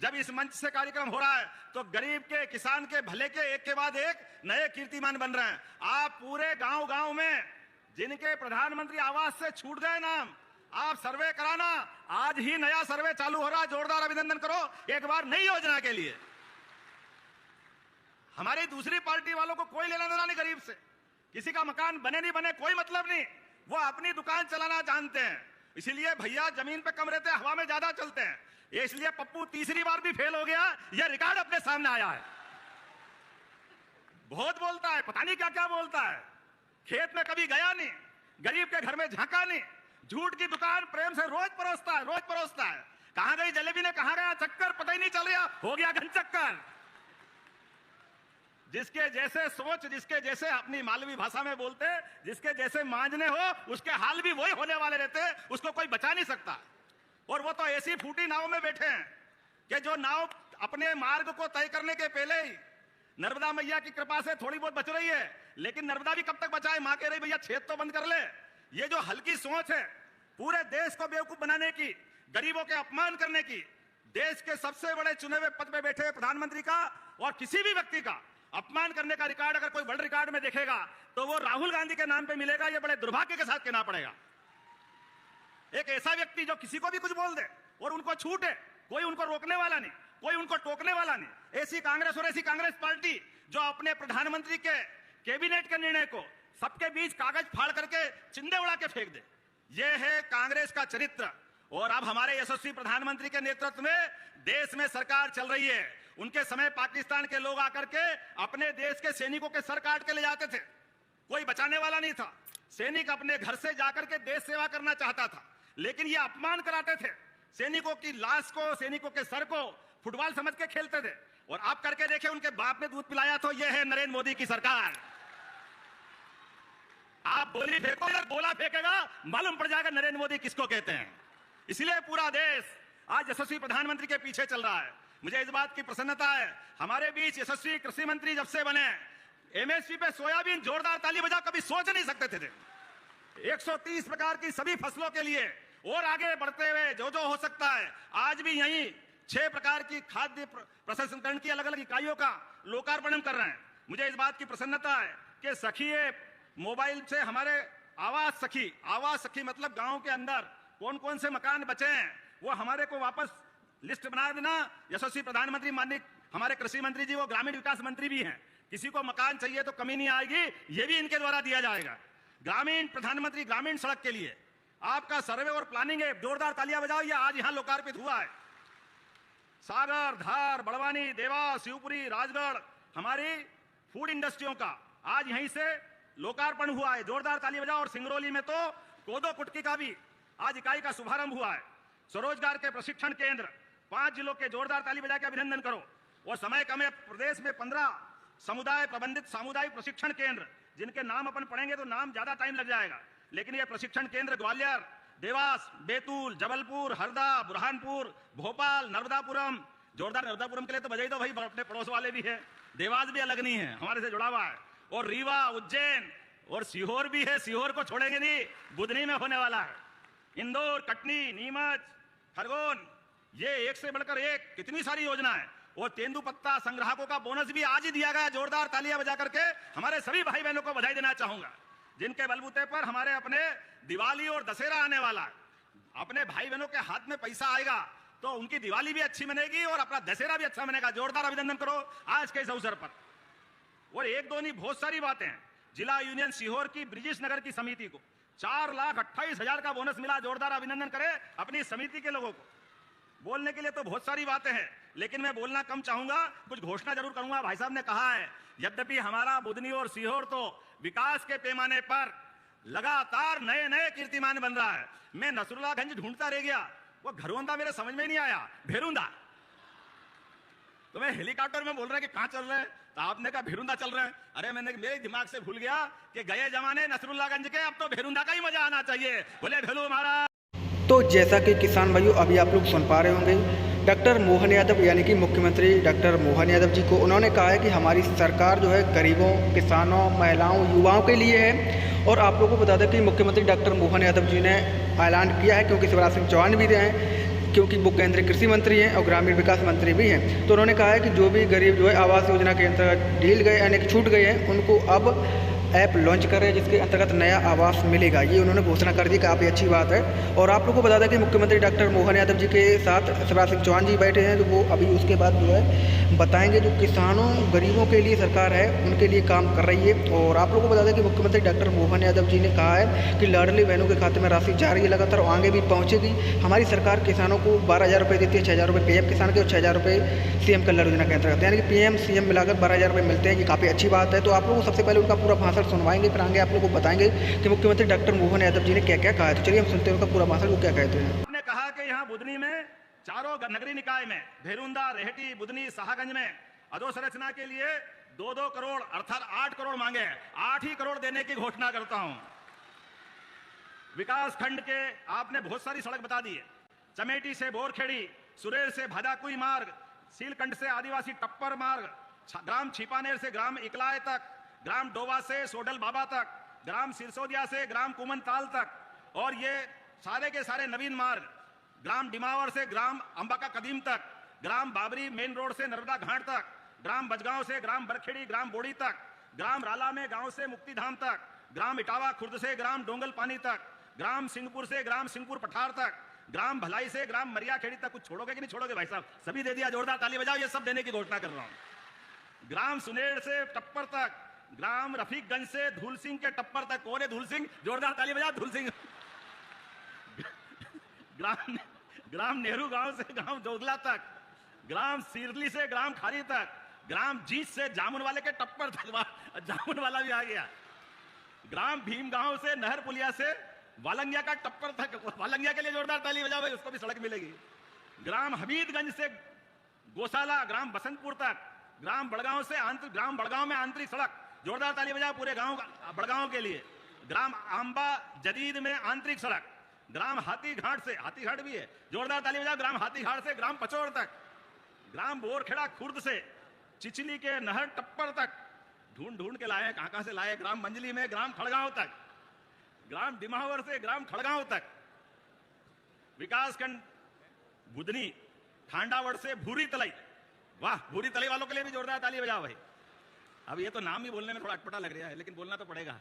जब इस मंच से कार्यक्रम हो रहा है तो गरीब के, किसान के भले के एक के बाद एक नए कीर्तिमान बन रहे हैं। आप पूरे गांव गांव में जिनके प्रधानमंत्री आवास से छूट गए नाम, आप सर्वे कराना। आज ही नया सर्वे चालू हो रहा है, जोरदार अभिनंदन करो एक बार नई योजना के लिए। हमारी दूसरी पार्टी वालों को कोई लेना देना नहीं गरीब से, किसी का मकान बने नहीं बने कोई मतलब नहीं, वो अपनी दुकान चलाना जानते हैं। इसीलिए भैया जमीन पे कम रहते हैं, हवा में ज्यादा चलते हैं। ये इसलिए पप्पू तीसरी बार भी फेल हो गया, यह रिकॉर्ड अपने सामने आया है। बहुत बोलता है, पता नहीं क्या क्या बोलता है, खेत में कभी गया नहीं, गरीब के घर में झांका नहीं, झूठ की दुकान प्रेम से रोज परोसता है, रोज परोसता है। कहां गई जलेबी ने, कहां गया चक्कर, पता ही नहीं चल रहा, हो गया घन चक्कर। जिसके जैसे सोच, जिसके जैसे अपनी मालवी भाषा में बोलते, जिसके जैसे मांझने हो उसके हाल भी वही होने वाले रहते हैं, उसको कोई बचा नहीं सकता। और वो तो ऐसी फूटी नाव में बैठे हैं कि जो नाव अपने मार्ग को तय करने के पहले ही नर्मदा मैया की कृपा से थोड़ी बहुत बच रही है, लेकिन नर्मदा भी कब तक बचाए, मां कह रही भैया छेद तो बंद कर ले। ये जो हल्की सोच है पूरे देश को बेवकूफ बनाने की, गरीबों के अपमान करने की, देश के सबसे बड़े चुने हुए पद पे बैठे हुए प्रधानमंत्री का और किसी भी व्यक्ति का अपमान करने का रिकॉर्ड अगर कोई वर्ल्ड रिकॉर्ड में देखेगा तो वो राहुल गांधी के नाम पे मिलेगा। ये बड़े दुर्भाग्य के साथ कहना पड़ेगा। एक ऐसा व्यक्ति जो किसी को भी कुछ बोल दे और उनको छूट है, कोई उनको रोकने वाला नहीं, कोई उनको टोकने वाला नहीं। ऐसी कांग्रेस और ऐसी कांग्रेस पार्टी जो अपने प्रधानमंत्री के कैबिनेट के निर्णय को सबके बीच कागज फाड़ करके चिंदे उड़ा के फेंक दे, यह है कांग्रेस का चरित्र। और अब हमारे यशस्वी प्रधानमंत्री के नेतृत्व में देश में सरकार चल रही है। उनके समय पाकिस्तान के लोग आकर के अपने देश के सैनिकों के सर काट के ले जाते थे, कोई बचाने वाला नहीं था। सैनिक अपने घर से जाकर के देश सेवा करना चाहता था, लेकिन ये अपमान कराते थे। सैनिकों की लाश को, सैनिकों के सर को फुटबॉल समझ के खेलते थे। और आप करके देखे, उनके बाप ने दूध पिलाया, तो यह है नरेंद्र मोदी की सरकार। आप बोली फेंको या गोला फेंकेगा, मालूम पड़ जाएगा नरेंद्र मोदी किसको कहते हैं। इसलिए पूरा देश आज यशस्वी प्रधानमंत्री के पीछे चल रहा है। मुझे इस बात की प्रसन्नता है, हमारे बीच यशस्वी कृषि मंत्री जब से बने, एमएसपी पे सोयाबीन, जोरदार ताली बजा, कभी सोच नहीं सकते थे। 130 प्रकार की सभी फसलों के लिए और आगे बढ़ते हुए जो जो हो सकता है, आज भी यही 6 प्रकार की खाद्य प्रसंस्करण की अलग अलग इकाइयों का लोकार्पण कर रहे हैं। मुझे इस बात की प्रसन्नता है कि सखी मोबाइल से हमारे आवास सखी मतलब गांव के अंदर कौन कौन से मकान बचे हैं वो हमारे को वापस लिस्ट बना देना। यशस्वी प्रधानमंत्री माननीय हमारे कृषि मंत्री जी वो ग्रामीण विकास मंत्री भी हैं, किसी को मकान चाहिए तो कमी नहीं आएगी, ये भी इनके द्वारा दिया जाएगा। ग्रामीण प्रधानमंत्री ग्रामीण सड़क के लिए आपका सर्वे और प्लानिंग है, जोरदार तालियां बजाओ, ये आज यहां लोकार्पित हुआ है। सागर, धार, बड़वानी, देवास, शिवपुरी, राजगढ़ हमारी फूड इंडस्ट्रियों का आज यहीं से लोकार्पण हुआ है, जोरदार ताली बजाओ। और सिंगरौली में तो कोदो कुटकी का भी आज इकाई का शुभारंभ हुआ है। स्वरोजगार के प्रशिक्षण केंद्र 5 जिलों के, जोरदार ताली बजा के अभिनंदन करो। और समय कम है, प्रदेश में 15 समुदाय प्रबंधित सामुदायिक प्रशिक्षण केंद्र, जिनके नाम अपन पढ़ेंगे तो नाम ज्यादा टाइम लग जाएगा, लेकिन ये प्रशिक्षण केंद्र ग्वालियर, देवास, बैतूल, जबलपुर, हरदा, बुरहानपुर, भोपाल, नर्मदापुरम। जोरदार नर्मदापुरम के लिए तो बजाई दो भाई, अपने पड़ोस वाले भी है। देवास भी अलग नहीं है, हमारे से जुड़ा हुआ है। और रीवा, उज्जैन और सीहोर भी है, सीहोर को छोड़ेंगे नहीं, बुधनी में होने वाला है। इंदौर, कटनी, नीमच, खरगोन, ये एक से बढ़कर एक कितनी सारी योजना है। और तेंदुपत्ता संग्राहकों का बोनस भी आज ही दिया गया। जोरदार तालियां बजा करके हमारे सभी भाई बहनों को बधाई देना चाहूंगा, जिनके बलबूते पर हमारे अपने दिवाली और दशहरा आने वाला है। अपने भाई बहनों के हाथ में पैसा आएगा तो उनकी दिवाली भी अच्छी मनेगी और अपना दशहरा भी अच्छा मनेगा। जोरदार अभिनंदन करो आज के इस अवसर पर। और एक दो नहीं, बहुत सारी बातें हैं। जिला यूनियन सीहोर की ब्रिजेश नगर की समिति को 4,28,000 का बोनस मिला। जोरदार अभिनंदन करें अपनी समिति के लोगों को। बोलने के लिए तो बहुत सारी बातें हैं, लेकिन मैं बोलना कम चाहूंगा, कुछ घोषणा जरूर करूंगा। भाई साहब ने कहा है, यद्यपि हमारा बुधनी और सीहोर तो विकास के पैमाने पर लगातार नए नए कीर्तिमान बन रहा है। मैं नसरुल्लागंज ढूंढता रह गया, वो घरवंदा मेरे समझ में नहीं आया, भेरुंदा। तो मैं हेलीकॉप्टर में बोल रहा है कि कहां चल रहे हैं, तो आपने कहा भेरुंदा चल रहे हैं। अरे मेरे दिमाग से भूल गया कि गए जमाने नसरुल्लागंज के, अब तो भेरुंदा का ही मजा आना चाहिए। बोले भेलू हमारा। तो जैसा कि किसान भाइयों अभी आप लोग सुन पा रहे होंगे, डॉक्टर मोहन यादव यानी कि मुख्यमंत्री डॉक्टर मोहन यादव जी को उन्होंने कहा है कि हमारी सरकार जो है गरीबों, किसानों, महिलाओं, युवाओं के लिए है। और आप लोगों को बता दें कि मुख्यमंत्री डॉक्टर मोहन यादव जी ने ऐलान किया है, क्योंकि शिवराज सिंह चौहान भी रहे हैं, क्योंकि वो केंद्रीय कृषि मंत्री हैं और ग्रामीण विकास मंत्री भी हैं। तो उन्होंने कहा है कि जो भी गरीब जो है आवास योजना के अंतर्गत ढील गए यानी कि छूट गए हैं, उनको अब ऐप लॉन्च कर रहे हैं जिसके अंतर्गत नया आवास मिलेगा। ये उन्होंने घोषणा कर दी, काफ़ी अच्छी बात है। और आप लोगों को बता दें कि मुख्यमंत्री डॉक्टर मोहन यादव जी के साथ शिवराज सिंह चौहान जी बैठे हैं, तो वो अभी उसके बाद जो है बताएंगे जो किसानों गरीबों के लिए सरकार है उनके लिए काम कर रही है। और आप लोगों को बता दें कि मुख्यमंत्री डॉक्टर मोहन यादव जी ने कहा है कि लाडली बहनों के खाते में राशि जा रही है लगातार और आगे भी पहुँचेगी। हमारी सरकार किसानों को 12,000 रुपये देती है, 6,000 रुपये पीएम किसान के और 6,000 रुपये सीएम कल्याण योजना के अंतर्गत, यानी कि पीएम सीएम मिलाकर 12,000 रुपये मिलते हैं। ये काफ़ी अच्छी बात है। तो आप लोगों को सबसे पहले उनका पूरा भाषण सुनवाएंगे, फिर आगे आप लोगों को बताएंगे कि मुख्यमंत्री डॉक्टर मोहन यादव जी ने क्या क्या कहा है। तो चलिए हम सुनते हैं उनका पूरा भाषण, वो क्या कहते हैं। आपने कहा कि यहाँ बुधनी में चारों नगरीय निकाय में भेरुंदा, रेहटी, बुधनी, शाहगंज में अधोसंरचना के लिए 2-2 करोड़ अर्थात 8 करोड़ मांगे हैं। 8 ही करोड़ देने की घोषणा करता हूं। विकास खंड के आपने बहुत सारी सड़क बता दी है। चमेटी से बोरखेड़ी, सुरेर से भादाकुई मार्ग, सीलकंड से आदिवासी टप्पर मार्ग, ग्राम छिपानेर से ग्राम इकलाय तक, ग्राम डोवा से सोडल बाबा तक, ग्राम सिरसोदिया से ग्राम कुमन ताल तक, और ये सारे के सारे नवीन मार्ग, ग्राम डिमावर से ग्राम अंबाका कदीम तक, ग्राम बाबरी मेन रोड से नर्मदा घाट तक, ग्राम बजगांव से ग्राम बरखेड़ी ग्राम बोड़ी तक, ग्राम राला में गांव से मुक्तिधाम तक, ग्राम इटावा खुर्द से ग्राम डोंगल पानी तक, ग्राम सिंहपुर से ग्राम सिंहपुर पठार तक, ग्राम भलाई से ग्राम मरिया खेड़ी तक। कुछ छोड़ोगे कि नहीं छोड़ोगे भाई साहब? सभी दे दिया, जोरदार ताली बजाओ। ये सब देने की घोषणा कर रहा हूं। ग्राम सुनेर से टप्पर तक, ग्राम रफीकगंज से धूल सिंह के टप्पर तक। कौन है धूल सिंह? जोरदार ताली बजाओ। धूल सिंह। ग्राम नेहरू गांव से ग्राम जोगला तक, ग्राम सिरली से ग्राम खारी तक, ग्राम जीत से जामुन वाले के टप्पर तक। जामुन वाला भी आ गया। ग्राम भीम गांव से नहर पुलिया से वालंगिया का टप्पर तक। वालंगिया के लिए जोरदार ताली बजाओ भाई, उसको भी सड़क मिलेगी। ग्राम हमीदगंज से गोशाला, ग्राम बसंतपुर तक, ग्राम बड़गांव से ग्राम बड़गांव में आंतरिक सड़क। जोरदार ताली बजाओ पूरे गांव बड़गांव के लिए। ग्राम आंबा जदीद में आंतरिक सड़क। ग्राम हाथीघाट से, हाथीघाट भी है, जोरदार ताली बजाओ। ग्राम हाथीघाट से ग्राम पचौर तक, ग्राम बोरखेड़ा खुर्द से चिचली के नहर टप्पर तक। ढूंढ ढूंढ के लाए, कहां से लाए। ग्राम मंजली में ग्राम खड़गांव तक, ग्राम डिमावर से ग्राम खड़गांव तक। विकासखंड बुधनी ठांडावड़ से भूरी तलई। वाह, भूरी तलई वालों के लिए भी जोरदार ताली बजाओ भाई। अब ये तो नाम ही बोलने में थोड़ा अटपटा लग रहा है, लेकिन बोलना तो पड़ेगा।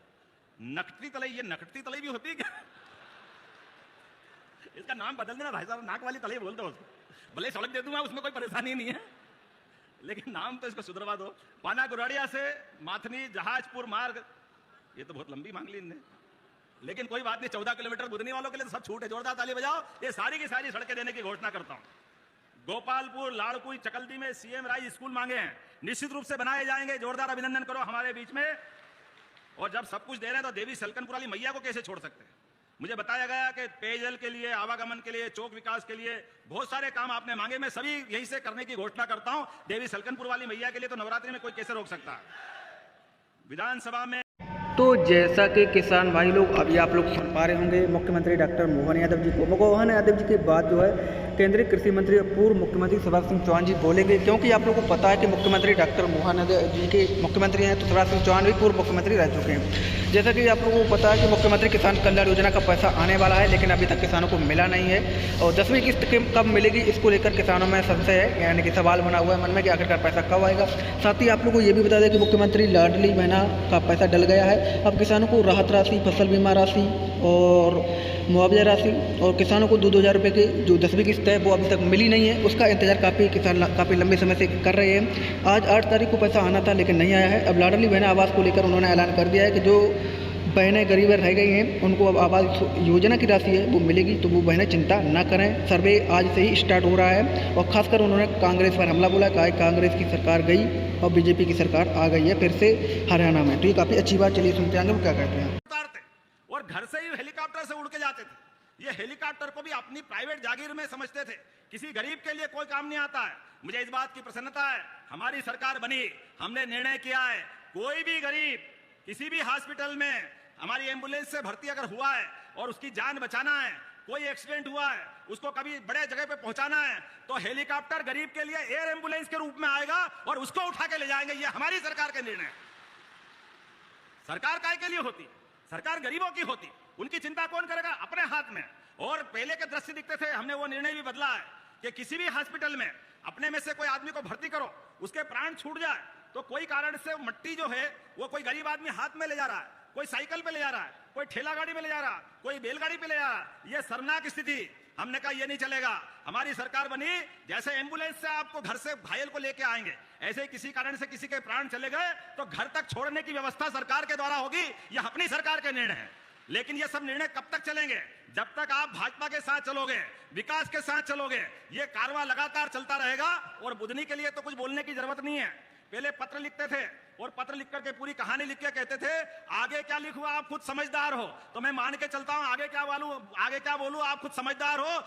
नकटी तलई, ये नकटी तलई भी होती है क्या? इसका नाम बदल देना भाई साहब, नाक वाली तलई बोल दो उसको। भले सड़क दे दूंगा, उसमें कोई परेशानी नहीं है, लेकिन नाम तो इसको सुधरवा दो। पाना गुराड़िया से माथनी जहाजपुर मार्ग, ये तो बहुत लंबी मांग ली इनने, लेकिन कोई बात नहीं। 14 किलोमीटर बुधनी वालों के लिए तो सब छूट है। जोरदार ताली बजाओ। ये सारी की सारी सड़कें देने की घोषणा करता हूं। गोपालपुर, लाड़कुई, चकल्दी में सीएम राइज स्कूल मांगे हैं, निश्चित रूप से बनाए जाएंगे। जोरदार अभिनंदन करो हमारे बीच में। और जब सब कुछ दे रहे हैं तो देवी सलकनपुर वाली मैया को कैसे छोड़ सकते हैं? मुझे बताया गया कि पेयजल के लिए, आवागमन के लिए, चौक विकास के लिए बहुत सारे काम आपने मांगे। मैं सभी यहीं से करने की घोषणा करता हूं। देवी सलकनपुर वाली मैया के लिए तो नवरात्रि में कोई कैसे रोक सकता है? विधानसभा में तो जैसा कि किसान भाई लोग अभी आप लोग सुन पा रहे होंगे मुख्यमंत्री डॉक्टर मोहन यादव जी को। मोहन यादव जी के बाद जो है केंद्रीय कृषि मंत्री और पूर्व मुख्यमंत्री शिवराज सिंह चौहान जी बोलेंगे, क्योंकि आप लोगों को पता है कि मुख्यमंत्री डॉक्टर मोहन यादव जी के मुख्यमंत्री हैं तो शिवराज सिंह चौहान भी पूर्व मुख्यमंत्री रह चुके हैं। जैसा कि आप लोगों को पता है कि मुख्यमंत्री किसान कल्याण योजना का पैसा आने वाला है, लेकिन अभी तक किसानों को मिला नहीं है। और 10वीं किस्त कब मिलेगी इसको लेकर किसानों में संशय है, यानी कि सवाल बना हुआ है मन में कि आखिरकार पैसा कब आएगा। साथ ही आप लोगों को ये भी बता दें कि मुख्यमंत्री लाडली बहना का पैसा डल गया है। अब किसानों को राहत राशि, फसल बीमा राशि और मुआवजा राशि और किसानों को 2,000 रुपये की जो 10वीं किस्त है वो अभी तक मिली नहीं है। उसका इंतजार किसान काफ़ी लंबे समय से कर रहे हैं। आज 8 तारीख को पैसा आना था लेकिन नहीं आया है। अब लाडली बहना आवास को लेकर उन्होंने ऐलान कर दिया है कि जो बहनें गरीब रह गई हैं उनको अब आवास योजना की राशि है वो मिलेगी, तो वो बहनें चिंता ना करें। सर्वे आज से ही स्टार्ट हो रहा है। और खासकर उन्होंने कांग्रेस पर हमला बोला, कहा कांग्रेस की सरकार गई और बीजेपी की सरकार आ गई है फिर से हरियाणा में। तो ये काफ़ी अच्छी बात। चलिए सुनते हैं वो क्या कहते हैं। और घर से ही हेलीकॉप्टर से उड़ के जाते थे। ये हेलीकॉप्टर को भी अपनी प्राइवेट जागीर में समझते थे। किसी गरीब के लिए कोई काम नहीं आता है। मुझे इस बात की प्रसन्नता है, हमारी सरकार बनी, हमने निर्णय किया है कोई भी गरीब किसी भी हॉस्पिटल में हमारी एम्बुलेंस से भर्ती अगर हुआ है और उसकी जान बचाना है, कोई एक्सीडेंट हुआ है, उसको कभी बड़े जगह पे पहुंचाना है, तो हेलीकॉप्टर गरीब के लिए एयर एम्बुलेंस के रूप में आएगा और उसको उठा के ले जाएंगे। ये हमारी सरकार के निर्णय। सरकार काय के लिए होती? सरकार गरीबों की होती। उनकी चिंता कौन करेगा? अपने हाथ में। और पहले के दृश्य दिखते थे, हमने वो निर्णय भी बदला है कि किसी भी हॉस्पिटल में अपने में से कोई आदमी को भर्ती करो, उसके प्राण छूट जाए तो कोई कारण से मट्टी जो है वो कोई गरीब आदमी हाथ में ले जा रहा है, कोई साइकिल पे ले जा रहा है, कोई ठेला गाड़ी में ले जा रहा है, कोई बैलगाड़ी पे ले जा रहा है। ये शर्मनाक स्थिति। हमने कहा ये नहीं चलेगा। हमारी सरकार बनी, जैसे एम्बुलेंस से आपको घर से घायल को लेके आएंगे, ऐसे ही किसी कारण से किसी के प्राण चले गए तो घर तक छोड़ने की व्यवस्था सरकार के द्वारा होगी। यह अपनी सरकार के निर्णय है। लेकिन ये सब निर्णय कब तक चलेंगे? जब तक आप भाजपा के साथ चलोगे, विकास के साथ चलोगे, ये कारवां लगातार चलता रहेगा। और बुधनी के लिए तो कुछ बोलने की जरूरत नहीं है। पहले पत्र लिखते थे और पत्र लिख करके पूरी कहानी लिख के कहते थे आगे क्या लिखूं आप खुद समझदार हो। तो मैं मान के चलता हूं, आगे क्या बोलूं आप खुद समझदार हो।